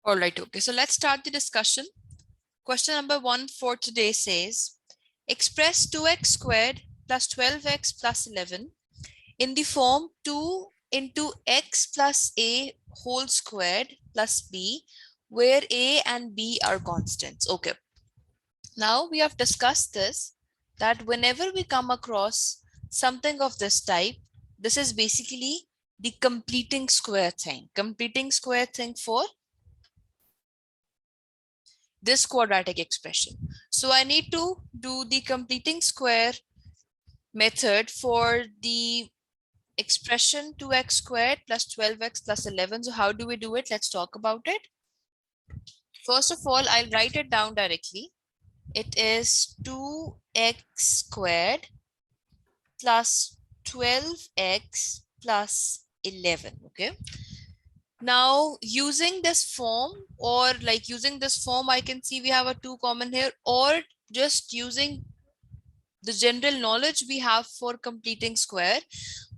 All right, okay. So let's start the discussion. Question number 1 for today says, express 2x squared plus 12x plus 11 in the form 2 into x plus a whole squared plus b, where a and b are constants. Okay. Now we have discussed this, that whenever we come across something of this type, this is basically the completing square thing. Completing square thing for this quadratic expression. So I need to do the completing square method for the expression 2x squared plus 12x plus 11. So how do we do it? Let's talk about it. First of all, I'll write it down directly. It is 2x squared plus 12x plus 11. Okay. Now using this form, or like using this form, I can see we have a 2 common here, or just using the general knowledge we have for completing square,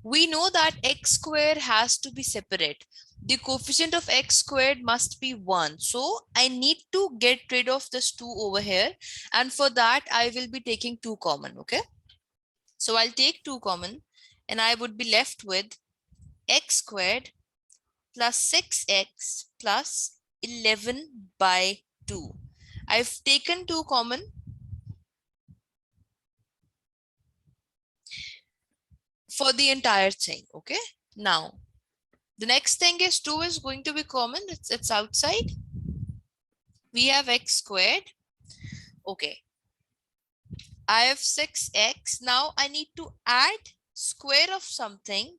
we know that x square has to be separate. The coefficient of x squared must be 1. So I need to get rid of this 2 over here. And for that, I will be taking 2 common. Okay. So I'll take 2 common and I would be left with x squared plus 6x plus 11 by 2. I've taken 2 common. For the entire thing. Okay. Now, the next thing is 2 is going to be common. It's outside. We have x squared. Okay. I have 6x. Now I need to add square of something.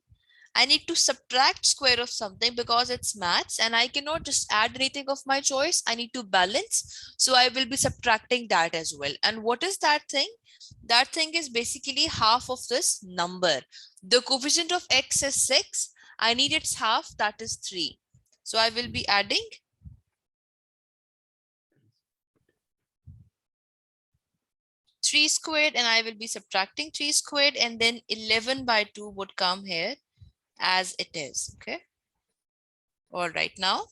I need to subtract square of something because it's maths and I cannot just add anything of my choice. I need to balance. So I will be subtracting that as well. And what is that thing? That thing is basically half of this number. The coefficient of x is 6. I need its half, that is 3. So I will be adding 3 squared and I will be subtracting 3 squared, and then 11 by 2 would come here as it is. Okay. All right. Now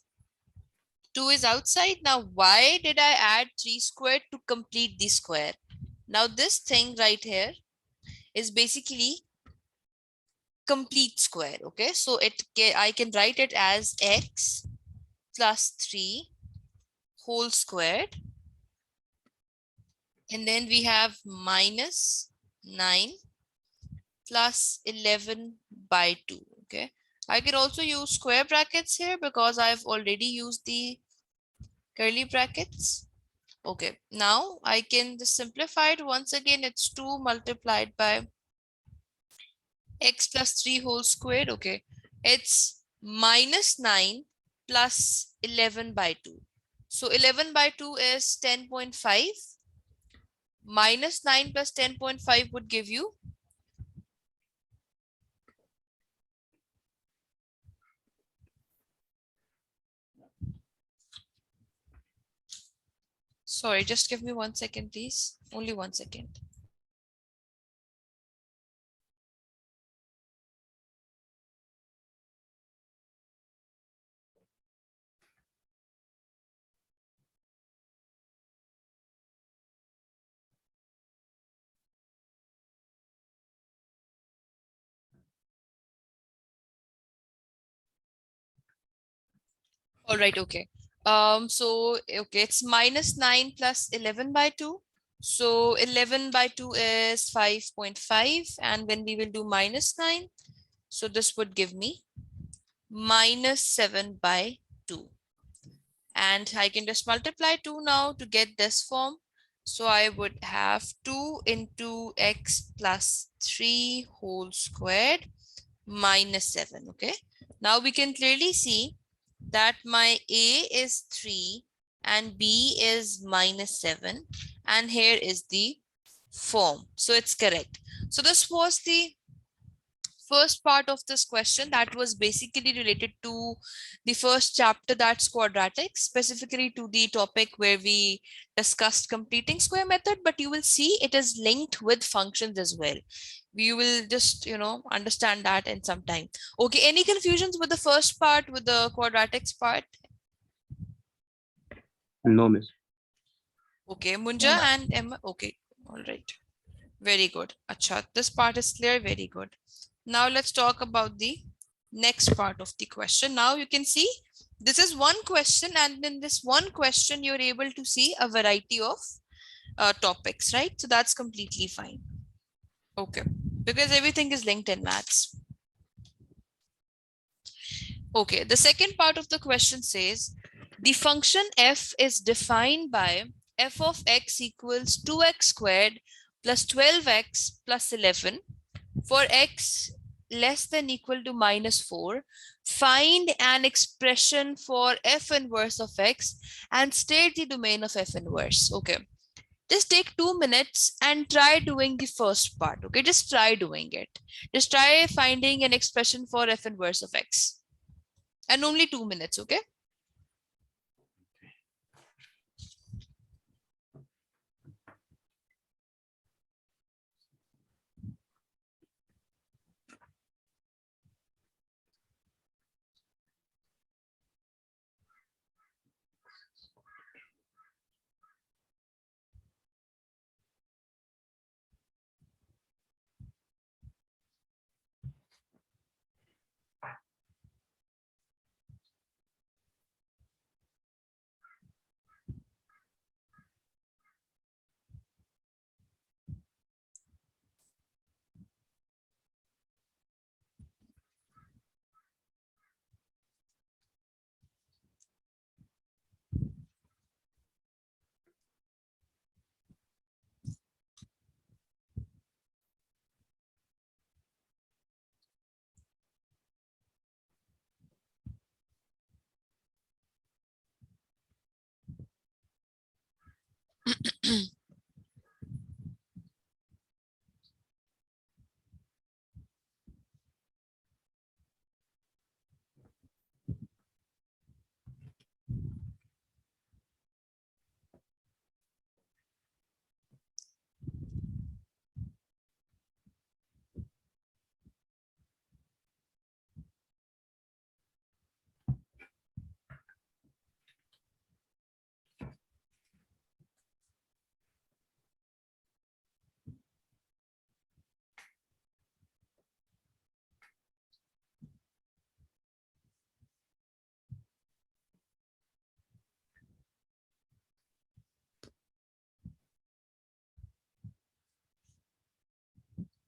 2 is outside. Now why did I add 3 squared? To complete the square. Now this thing right here is basically complete square. Okay, so I can write it as x plus 3 whole squared, and then we have minus 9 plus 11 by 2. Okay, I can also use square brackets here because I've already used the curly brackets. Okay, now I can just simplify it once again. It's 2 multiplied by x plus 3 whole squared. Okay, it's minus 9 plus 11 by 2. So 11 by 2 is 10.5. Minus 9 plus 10.5 would give you, sorry, just give me 1 second, please. Only 1 second. All right, okay. So okay, it's minus 9 plus 11 by 2. So 11 by 2 is 5.5, and when we will do minus 9, so this would give me minus 7 by 2. And I can just multiply 2 now to get this form. So I would have 2 into x plus 3 whole squared minus 7. Okay. Now we can clearly see that my a is 3 and b is minus 7. And here is the form. So it's correct. So this was the first part of this question that was basically related to the first chapter, that's quadratics, specifically to the topic where we discussed completing square method, but you will see it is linked with functions as well. We will just, understand that in some time. Okay, any confusions with the first part, with the quadratics part? No, miss. Okay, Munja and Emma. Okay, all right. Very good. Acha, this part is clear. Very good. Now let's talk about the next part of the question. Now you can see this is one question, and in this one question, you're able to see a variety of topics, right? So that's completely fine. Okay, because everything is linked in maths. Okay, the second part of the question says the function f is defined by f of x equals 2x squared plus 12x plus 11 for x less than equal to -4. Find an expression for f inverse of x and state the domain of f inverse. Okay, just take 2 minutes and try doing the first part. Okay, just try doing it. Just try finding an expression for f inverse of x. And only 2 minutes, okay?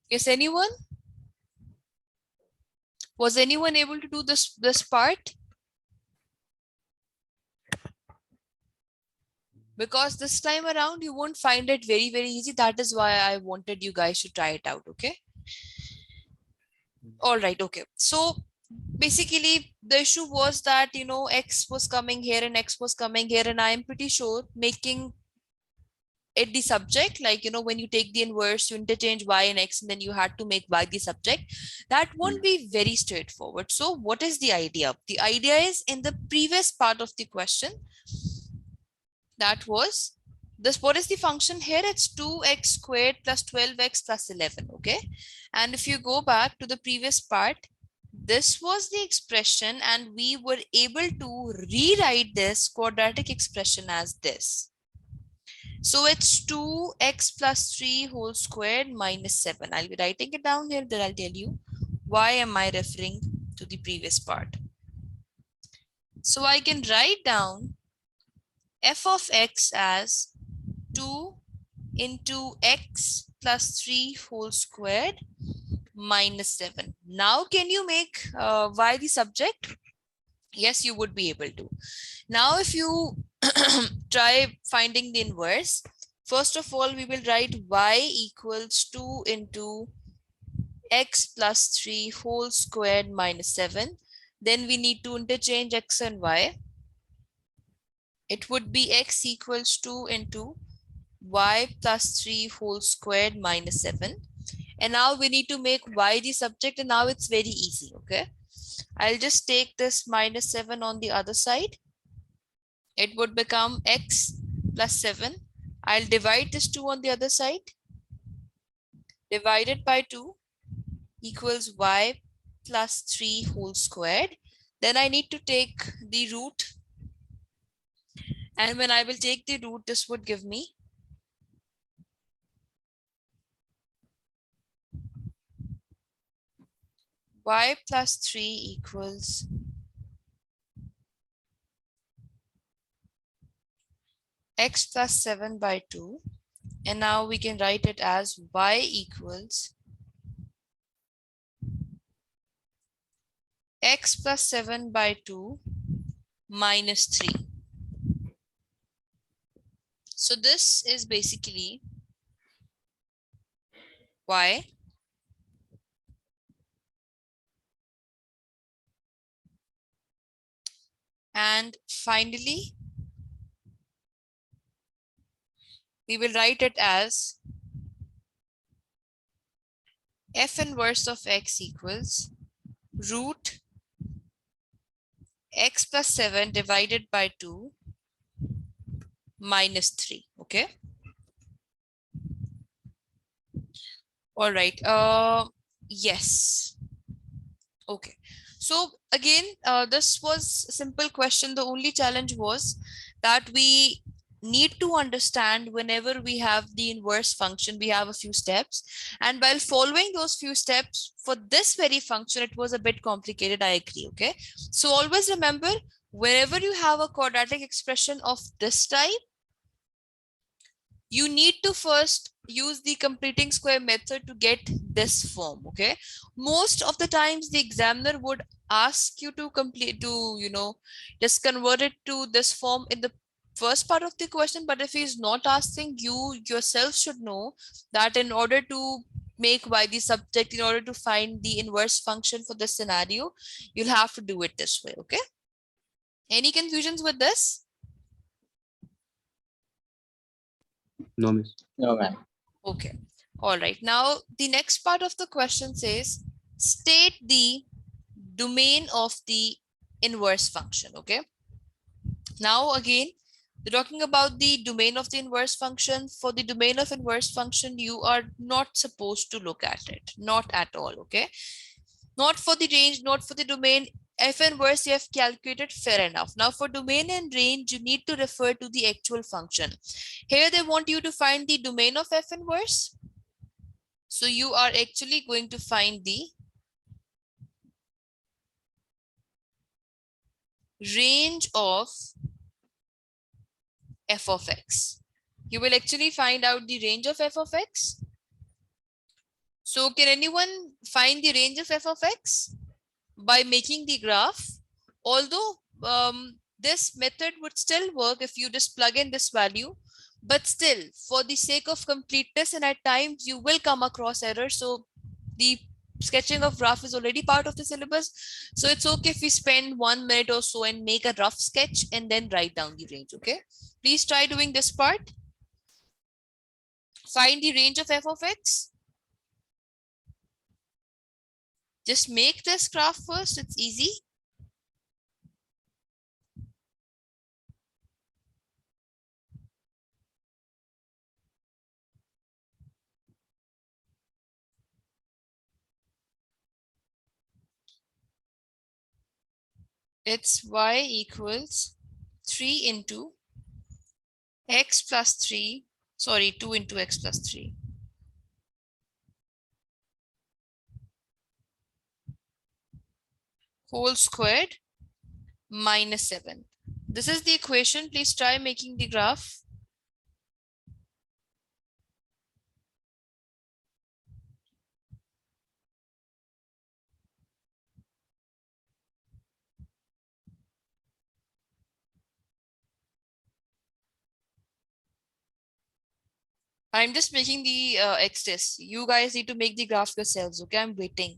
Yes, anyone? Was anyone able to do this part? Because this time around you won't find it very easy. That is why I wanted you guys to try it out, okay? All right, okay. So basically the issue was that x was coming here and x was coming here, and I am pretty sure making it the subject, like when you take the inverse, you interchange y and x and then you had to make y the subject. That won't be very straightforward. So what is the idea? The idea is in the previous part of the question, that was this. What is the function here? It's 2x squared plus 12x plus 11. Okay, and if you go back to the previous part, this was the expression and we were able to rewrite this quadratic expression as this. So it's 2x plus 3 whole squared minus 7. I'll be writing it down here, then I'll tell you why am I referring to the previous part. So I can write down f of x as 2 into x plus 3 whole squared minus 7. Now can you make y the subject? Yes, you would be able to. Now if you try finding the inverse, first of all, we will write y equals 2 into x plus 3 whole squared minus 7. Then we need to interchange x and y. It would be x equals 2 into y plus 3 whole squared minus 7. And now we need to make y the subject, and now it's very easy, okay? I'll just take this minus 7 on the other side. It would become x plus 7. I'll divide this 2 on the other side. Divided by 2 equals y plus 3 whole squared. Then I need to take the root. And when I will take the root, this would give me y plus 3 equals x plus 7 by 2. And now we can write it as y equals x plus 7 by 2 minus 3. So this is basically y. And finally, we will write it as f inverse of x equals root x plus 7 divided by 2 minus 3. Okay. All right. Yes. Okay. So again, this was a simple question. The only challenge was that we need to understand whenever we have the inverse function, we have a few steps. And while following those few steps for this very function, it was a bit complicated. I agree. Okay. So always remember, whenever you have a quadratic expression of this type, you need to first use the completing square method to get this form. Okay, most of the times the examiner would ask you to complete to just convert it to this form in the first part of the question, but if he's not asking, you yourself should know that in order to make y the subject, in order to find the inverse function for this scenario, you'll have to do it this way. Okay, any confusions with this? No, miss. No, ma'am. Okay. All right. Now, the next part of the question says, state the domain of the inverse function. Okay. Now, again, we're talking about the domain of the inverse function. For the domain of inverse function, you are not supposed to look at it. Not at all. Okay. Not for the range, not for the domain. F inverse you have calculated, fair enough. Now for domain and range, you need to refer to the actual function. Here they want you to find the domain of F inverse. So you are actually going to find the range of f of x. You will actually find out the range of f of x. So can anyone find the range of f of x by making the graph? Although this method would still work if you just plug in this value, but still for the sake of completeness and at times you will come across errors. So the sketching of graph is already part of the syllabus. So it's okay if we spend 1 minute or so and make a rough sketch and then write down the range. Okay, please try doing this part. Find the range of f of x. Just make this graph first. It's easy. It's y equals 3 into x plus 3, sorry, 2 into x plus 3. Whole squared minus 7. This is the equation. Please try making the graph. I'm just making the x test. You guys need to make the graph yourselves. Okay, I'm waiting.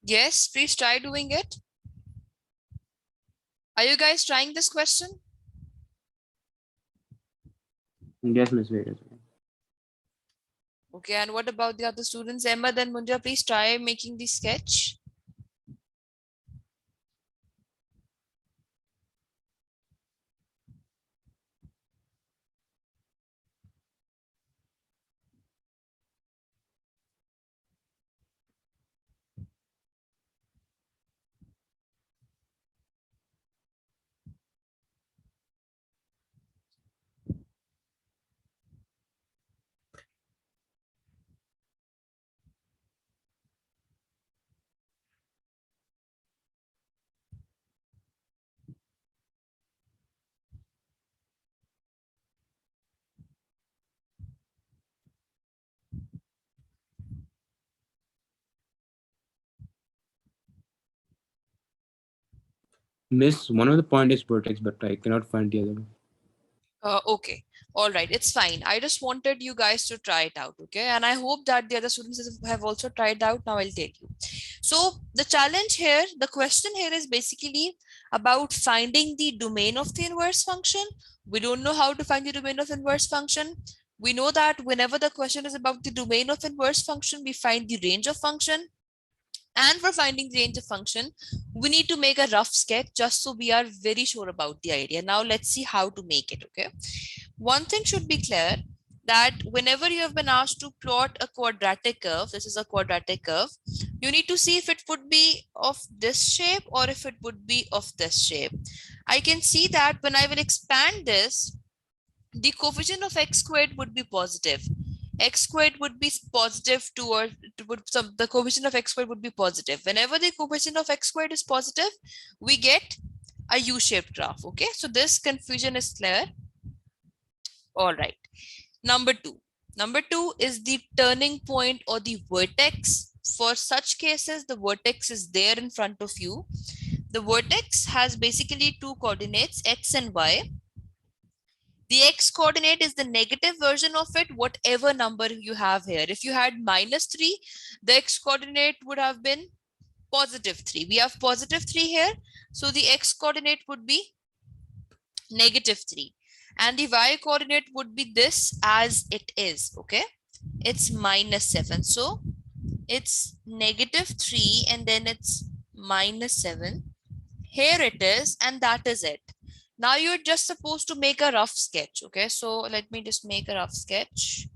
Yes, please try doing it. Are you guys trying this question? Yes, Miss. Wait a second. Okay, and what about the other students? Emma, then Munja, please try making the sketch. Miss, one of the point is vertex, but I cannot find the other one. Okay, all right, it's fine. I just wanted you guys to try it out, okay? And I hope that the other students have also tried out. Now I'll tell you. So the challenge here, the question here is basically about finding the domain of the inverse function. We don't know how to find the domain of inverse function. We know that whenever the question is about the domain of inverse function, we find the range of function. And for finding the range of function, we need to make a rough sketch just so we are very sure about the idea. Now let's see how to make it, okay? One thing should be clear, that whenever you have been asked to plot a quadratic curve, this is a quadratic curve, you need to see if it would be of this shape or if it would be of this shape. I can see that when I will expand this, the coefficient of x squared would be positive. X squared would be positive toward the coefficient of x squared would be positive. Whenever the coefficient of x squared is positive, we get a U-shaped graph. Okay, so this confusion is clear. All right. Number two. Number two is the turning point or the vertex. For such cases, the vertex is there in front of you. The vertex has basically two coordinates, x and y. The x coordinate is the negative version of it, whatever number you have here. If you had -3, the x coordinate would have been +3. We have +3 here. So the x coordinate would be -3. And the y coordinate would be this as it is. Okay. It's -7. So it's -3 and then it's -7. Here it is, and that is it. Now you're just supposed to make a rough sketch. Okay, so let me just make a rough sketch.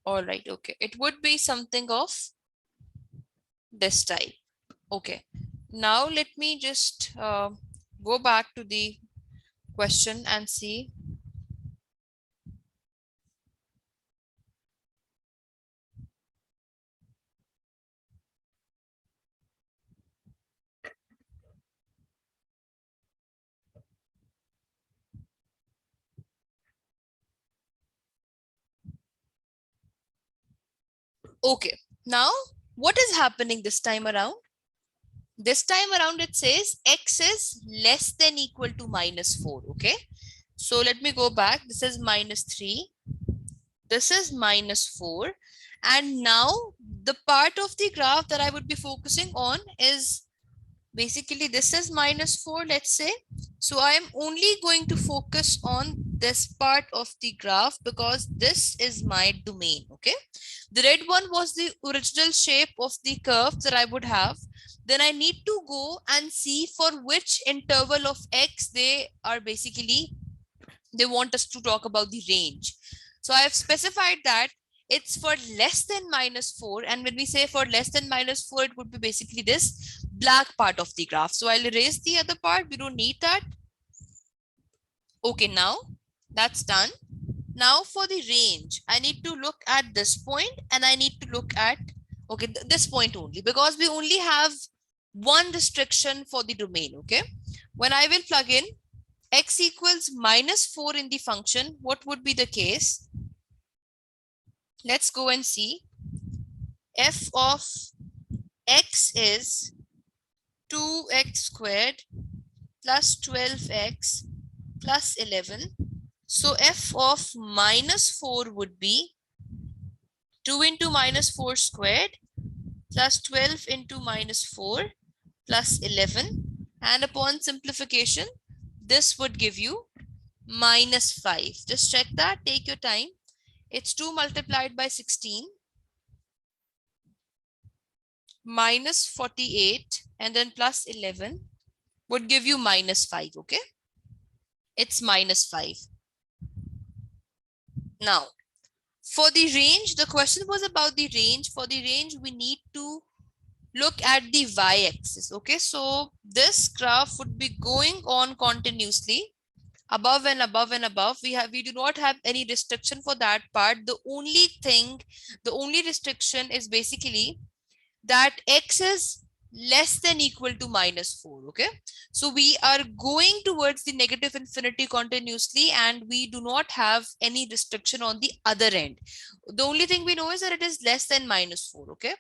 All right, okay. It would be something of this type. Okay, now let me just go back to the question and see. Okay, now what is happening this time around? This time around it says x is less than equal to -4. Okay, so let me go back. This is -3. This is -4. And now the part of the graph that I would be focusing on is basically this is -4, let's say. So I am only going to focus on this part of the graph because this is my domain. Okay. The red one was the original shape of the curve that I would have. Then I need to go and see for which interval of x they are basically, they want us to talk about the range. So I have specified that it's for less than -4. And when we say for less than -4, it would be basically this black part of the graph. So I'll erase the other part. We don't need that. Okay, now That's done. Now for the range, I need to look at this point and I need to look at, okay, this point only, because we only have one restriction for the domain, okay? When I will plug in x equals -4 in the function, what would be the case? Let's go and see. F of x is 2x squared plus 12x plus 11. So f of -4 would be 2 into -4 squared plus 12 into -4 plus 11. And upon simplification, this would give you -5. Just check that, take your time. It's 2 multiplied by 16 minus 48 and then plus 11 would give you -5, okay? It's -5. Now, for the range, the question was about the range. For the range, we need to look at the y-axis, okay? So this graph would be going on continuously above and above and above. We do not have any restriction for that part. The only restriction is basically that x is less than equal to -4, okay? So we are going towards the negative infinity continuously and we do not have any restriction on the other end. The only thing we know is that it is less than -4, okay?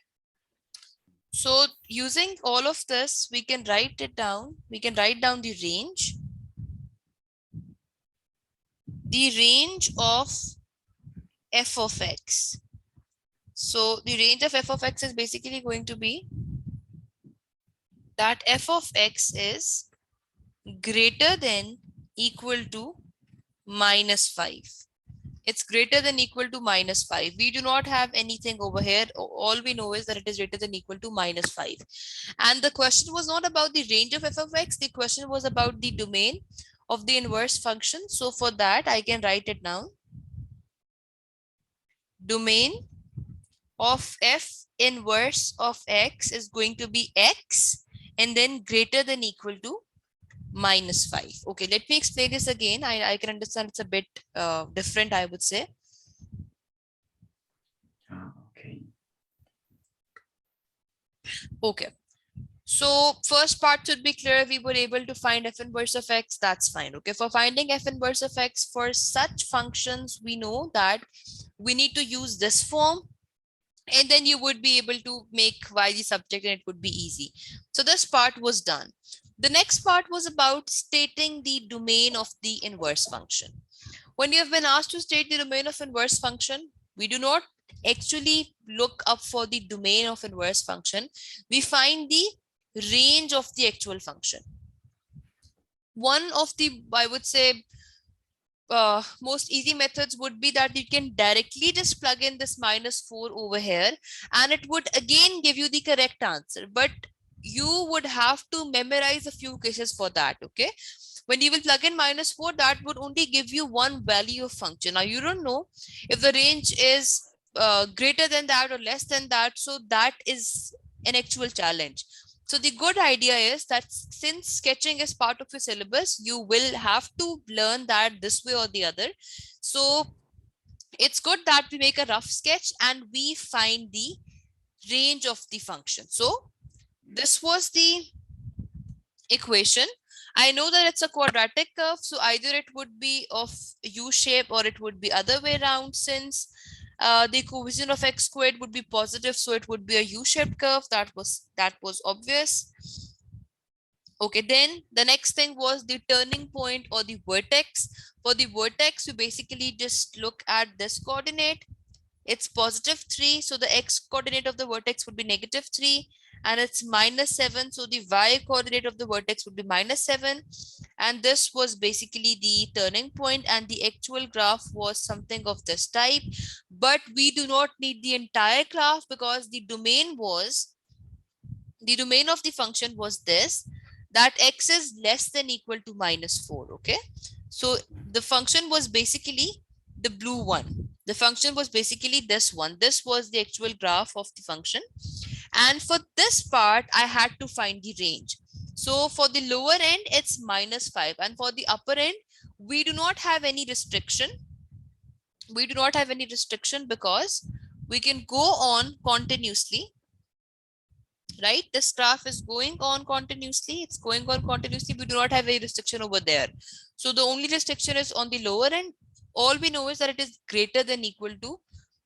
So using all of this, we can write it down. We can write down the range. The range of f of x. So the range of f of x is basically going to be that f of x is greater than equal to -5. It's greater than equal to -5. We do not have anything over here. All we know is that it is greater than equal to -5. And the question was not about the range of f of x. The question was about the domain of the inverse function. So for that, I can write it down. Domain of f inverse of x is going to be x and then greater than equal to -5. Okay, let me explain this again. I can understand it's a bit different, I would say. Okay. Okay. So first part should be clear. We were able to find f inverse of x. That's fine. Okay. For finding f inverse of x for such functions, we know that we need to use this form. And then you would be able to make y the subject and it would be easy. So this part was done. The next part was about stating the domain of the inverse function. When you have been asked to state the domain of inverse function, we do not actually look up for the domain of inverse function. We find the range of the actual function. One of the, I would say, most easy methods would be that you can directly just plug in this -4 over here and it would again give you the correct answer, but you would have to memorize a few cases for that, okay? When you will plug in -4, that would only give you one value of function. Now you don't know if the range is greater than that or less than that, so that is an actual challenge. So the good idea is that since sketching is part of your syllabus, you will have to learn that this way or the other. So it's good that we make a rough sketch and we find the range of the function. So this was the equation. I know that it's a quadratic curve, so either it would be of U shape or it would be other way around. Since the coefficient of x squared would be positive, so it would be a U-shaped curve. That was obvious. Okay, then the next thing was the turning point or the vertex. For the vertex, we basically just look at this coordinate. It's +3, so the x coordinate of the vertex would be -3, and it's -7, so the y coordinate of the vertex would be -7. And this was basically the turning point, and the actual graph was something of this type. But we do not need the entire graph because the domain of the function was this, that x is less than equal to -4. Okay, so the function was basically the blue one. The function was basically this one. This was the actual graph of the function. And for this part, I had to find the range. So for the lower end, it's -5. And for the upper end, we do not have any restriction. We do not have any restriction because we can go on continuously, right? This graph is going on continuously. It's going on continuously. We do not have a restriction over there. So the only restriction is on the lower end. All we know is that it is greater than equal to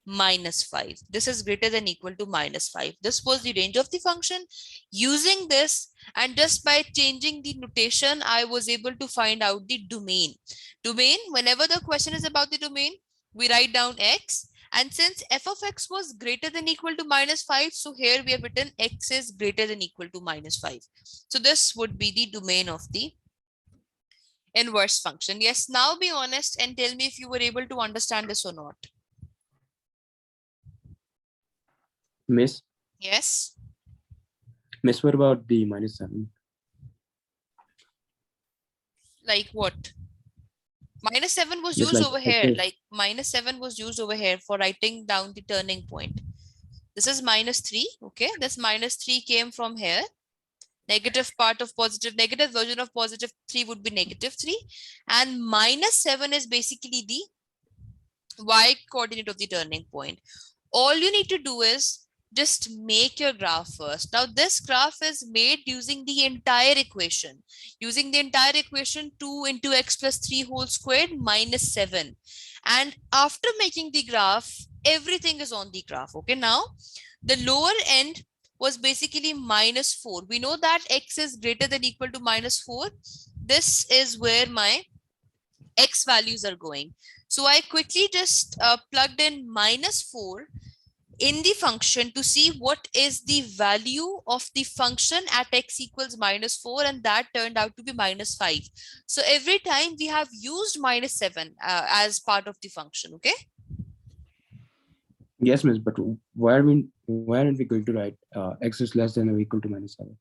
-5. This is greater than equal to -5. This was the range of the function. Using this and just by changing the notation, I was able to find out the domain. Domain, whenever the question is about the domain, we write down x. And since f of x was greater than equal to -5, so here we have written x is greater than equal to -5. So this would be the domain of the inverse function. Yes, now be honest and tell me if you were able to understand this or not. Miss, Yes. what about the -7? Like what? -7 was Just used like over x here. is, Like -7 was used over here for writing down the turning point. This is -3. Okay, this -3 came from here. Negative part of positive, negative version of +3 would be -3. And -7 is basically the y coordinate of the turning point. All you need to do is just make your graph first. Now this graph is made using the entire equation. Using the entire equation, 2 into x plus 3 whole squared minus 7. And after making the graph, everything is on the graph. Okay, now the lower end was basically -4. We know that x is greater than equal to -4. This is where my x values are going. So I quickly just plugged in -4 in the function to see what is the value of the function at x equals -4, and that turned out to be -5. So every time we have used -7 as part of the function. Okay. yes, miss, but why aren't we going to write x is less than or equal to -7?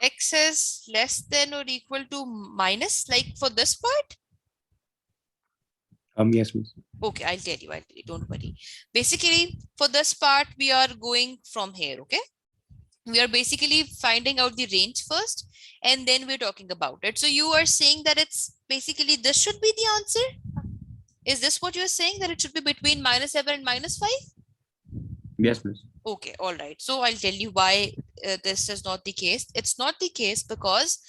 X is less than or equal to minus, like for this part. Yes, miss. Okay, I'll tell you, don't worry. Basically, for this part, we are going from here, okay? We are basically finding out the range first, and then we're talking about it. So you are saying that it's basically, this should be the answer? Is this what you're saying, that it should be between -7 and -5? Yes, miss. Okay, all right. So I'll tell you why this is not the case. It's not the case because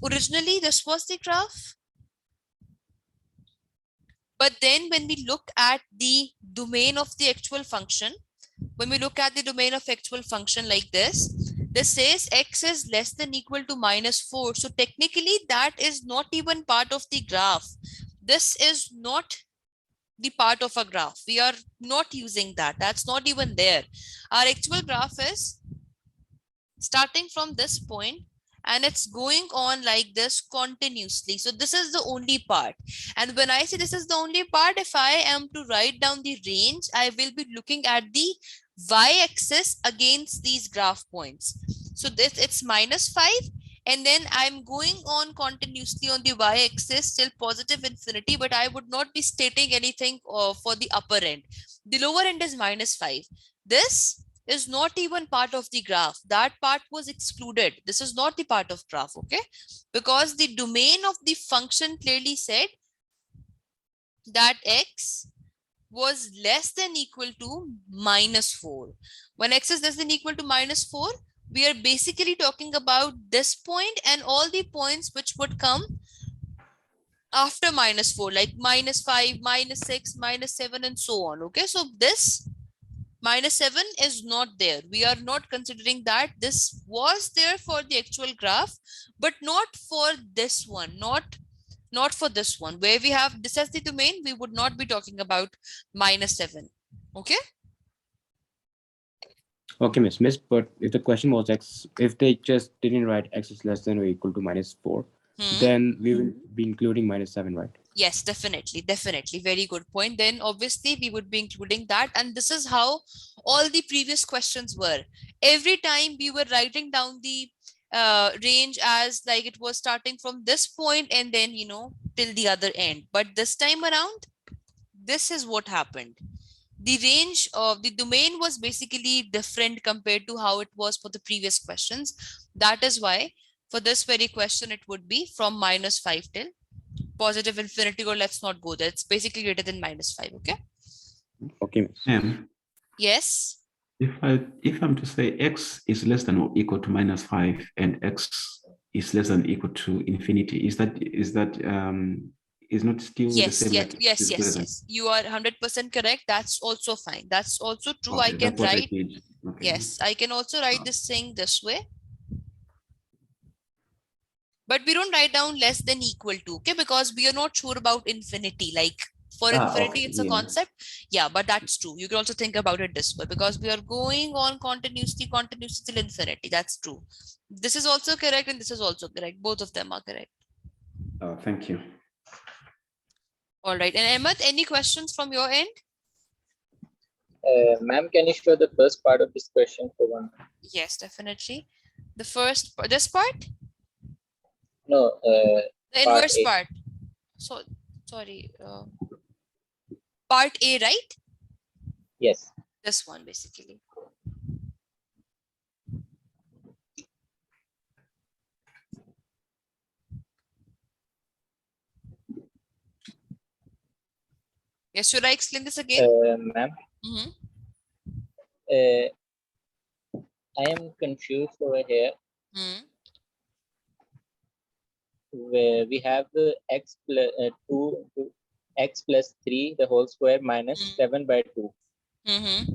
originally this was the graph. But then when we look at the domain of the actual function, when we look at the domain of actual function like this says x is less than equal to -4. So technically that is not even part of the graph. This is not the part of a graph. We are not using that. That's not even there. Our actual graph is starting from this point and it's going on like this continuously. So this is the only part. And when I say this is the only part, if I am to write down the range, I will be looking at the y-axis against these graph points. So this, it's -5, and then I'm going on continuously on the y-axis till positive infinity, but I would not be stating anything for the upper end. The lower end is -5. This is not even part of the graph. That part was excluded. This is not the part of graph, okay? Because the domain of the function clearly said that x was less than equal to -4. When x is less than equal to -4, we are basically talking about this point and all the points which would come after -4, like -5, -6, -7, and so on. Okay, so this -7 is not there. We are not considering that. This was there for the actual graph, but not for this one, not for this one. Where we have this as the domain, we would not be talking about -7. Okay. Okay, miss, but if the question was x, if they just didn't write x is less than or equal to -4, then we will be including -7, right? Yes, definitely. Very good point. Then obviously we would be including that. And this is how all the previous questions were. Every time we were writing down the range as like it was starting from this point and then, you know, till the other end. But this time around, this is what happened. The range of the domain was basically different compared to how it was for the previous questions. That is why For this very question, it would be from -5 till positive infinity, or let's not go there. It's basically greater than -5, okay? Okay, miss. Yes. If I'm to say x is less than or equal to -5 and x is less than or equal to infinity, is that is not still the Yes, same? yes, Like yes, is yes, greater than? yes. You are 100% correct. That's also fine. That's also true. I Okay, can that's what I write. did. Okay. Yes, I can also write this thing this way. But we don't write down less than equal to, okay? Because we are not sure about infinity. Like for infinity, Okay, it's a yeah. concept. Yeah, but that's true. You can also think about it this way, because we are going on continuously till infinity. That's true. This is also correct and this is also correct. Both of them are correct. Thank you. All right. And Ahmed, any questions from your end? Ma'am, can you show the first part of this question for one? Yes, definitely. The first, this part? No, The part inverse A. part. So, sorry. Part A, right? Yes. This one, basically. Yes, should I explain this again? Ma'am, I am confused over here. Where we have the x plus 2 x plus 3 the whole square minus 7 by 2.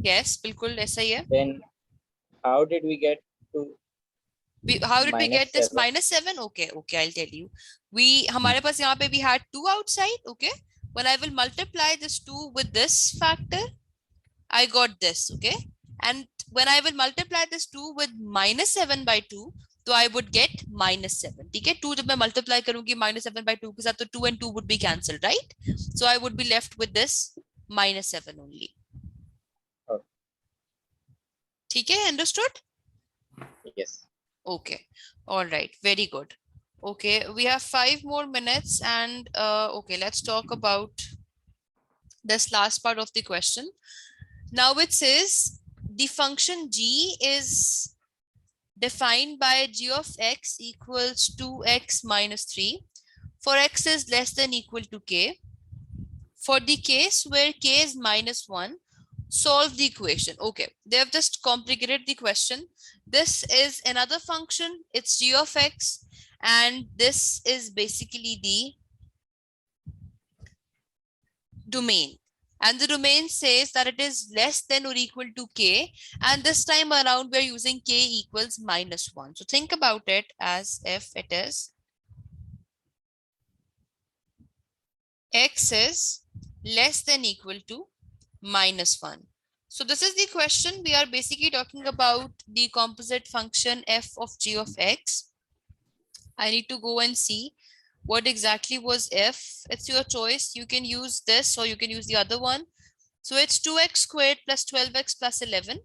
Yes, बिल्कुल ऐसा ही है. Then how did we get to How did we get this -7? -7? Okay, I'll tell you. हमारे पास यहाँ पे we had 2 outside. Okay, when I will multiply this 2 with this factor, I got this. Okay, and when I will multiply this 2 with -7 by 2, so I would get -7. ठीक है, 2 जब मैं multiply करूंगी -7 by 2 के साथ, तो 2 and 2 would be cancelled, right? So I would be left with this -7 only. Okay. ठीक है, understood? Yes. Okay, all right, very good. Okay, we have 5 more minutes, and okay, let's talk about this last part of the question. Now it says the function g is defined by g of x equals 2x minus 3 for x is less than equal to k. For the case where k is -1, solve the equation. Okay, they have just complicated the question. This is another function, it's g of x, and this is basically the domain. And the domain says that it is less than or equal to k, and this time around we're using k equals -1. So think about it as if it is x is less than equal to -1. So this is the question. We are basically talking about the composite function f of g of x. I need to go and see what exactly was f. It's your choice. You can use this or you can use the other one. So it's 2x squared plus 12x plus 11.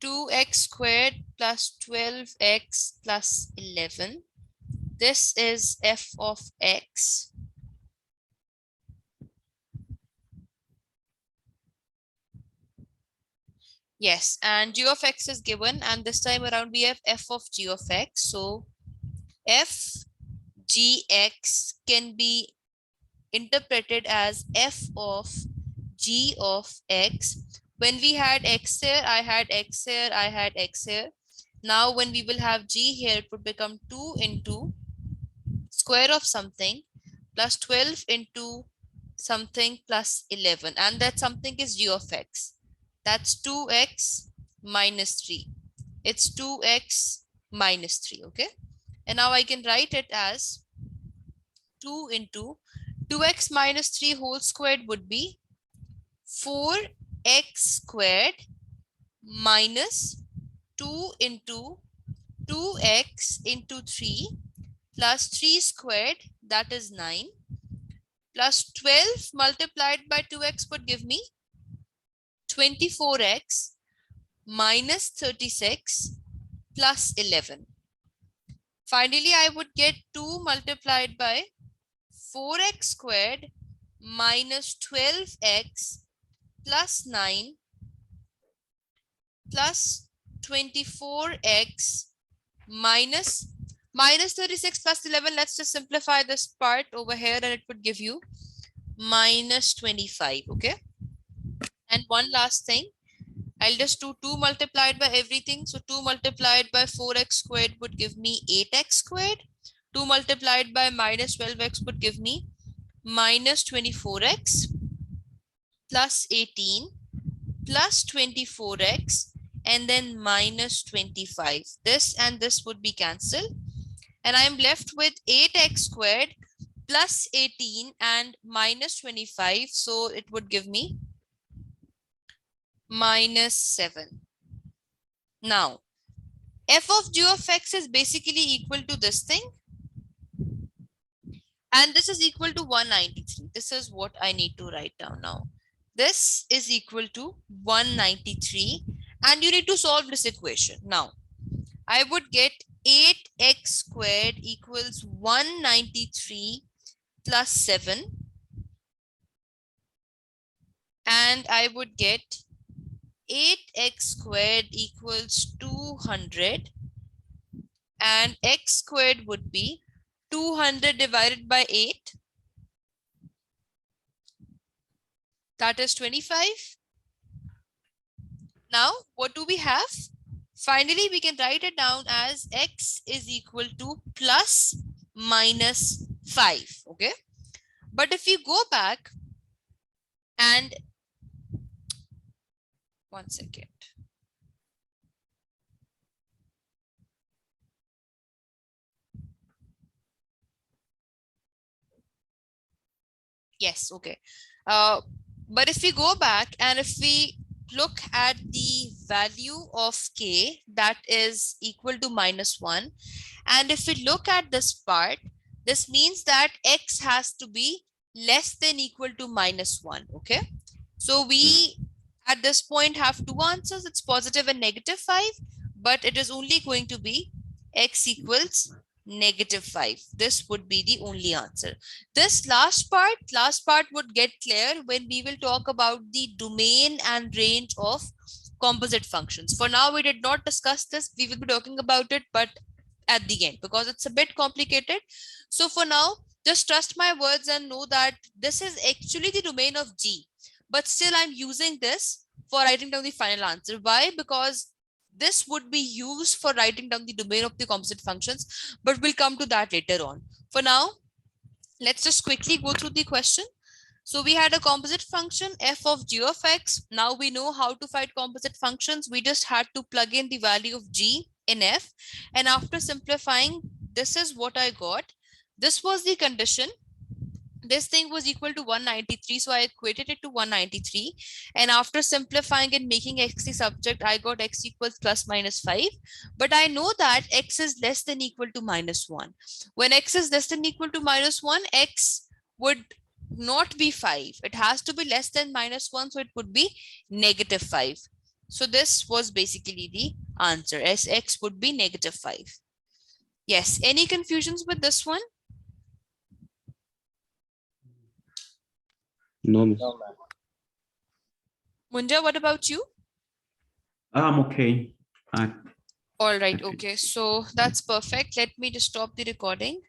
2x squared plus 12x plus 11. This is f of x. Yes, and g of x is given, and this time around we have f of g of x. So f gx can be interpreted as f of g of x. When we had x here, I had x here, I had x here. Now when we will have g here, it would become 2 into square of something plus 12 into something plus 11, and that something is g of x. That's 2x minus 3. It's 2x minus 3, okay? And now I can write it as 2 into 2x minus 3 whole squared would be 4x squared minus 2 into 2x into 3 plus 3 squared, that is 9, plus 12 multiplied by 2x would give me 24x minus 36 plus 11. Finally, I would get 2 multiplied by 4x squared minus 12x plus 9 plus 24x minus 36 plus 11. Let's just simplify this part over here and it would give you minus 25. Okay. And one last thing, I'll just do 2 multiplied by everything. So 2 multiplied by 4x squared would give me 8x squared. 2 multiplied by minus 12x would give me minus 24x plus 18 plus 24x and then minus 25. This and this would be cancelled. And I am left with 8x squared plus 18 and minus 25. So it would give me minus 7. Now, f of g of x is basically equal to this thing. And this is equal to 193. This is what I need to write down now. This is equal to 193. And you need to solve this equation. Now, I would get 8x squared equals 193 plus 7. And I would get 8x squared equals 200. And x squared would be 200 divided by 8. That is 25. Now, what do we have? Finally, we can write it down as x is equal to plus minus 5. Okay. But if you go back and 1 second. Yes, okay. But if we go back and if we look at the value of k, that is equal to minus 1. And if we look at this part, this means that x has to be less than equal to minus 1. Okay. So we at this point have two answers. It's positive and negative 5, but it is only going to be x equals negative 5. This would be the only answer. This last part would get clear when we will talk about the domain and range of composite functions. For now, we did not discuss this. We will be talking about it, but at the end, because it's a bit complicated. So for now, just trust my words and know that this is actually the domain of G, but still I'm using this for writing down the final answer. Why? Because this would be used for writing down the domain of the composite functions, but we'll come to that later on. For now, let's just quickly go through the question. So we had a composite function f of g of x. Now we know how to find composite functions. We just had to plug in the value of g in f. And after simplifying, this is what I got. This was the condition. This thing was equal to 193, so I equated it to 193. And after simplifying and making x the subject, I got x equals plus minus 5. But I know that x is less than equal to minus 1. When x is less than equal to minus 1, x would not be 5. It has to be less than minus 1, so it would be negative 5. So this was basically the answer, as x would be negative 5. Yes, any confusions with this one? No, miss. No, ma'am. Munja, what about you? I'm okay. All right, Okay. okay, so that's perfect. Let me just stop the recording.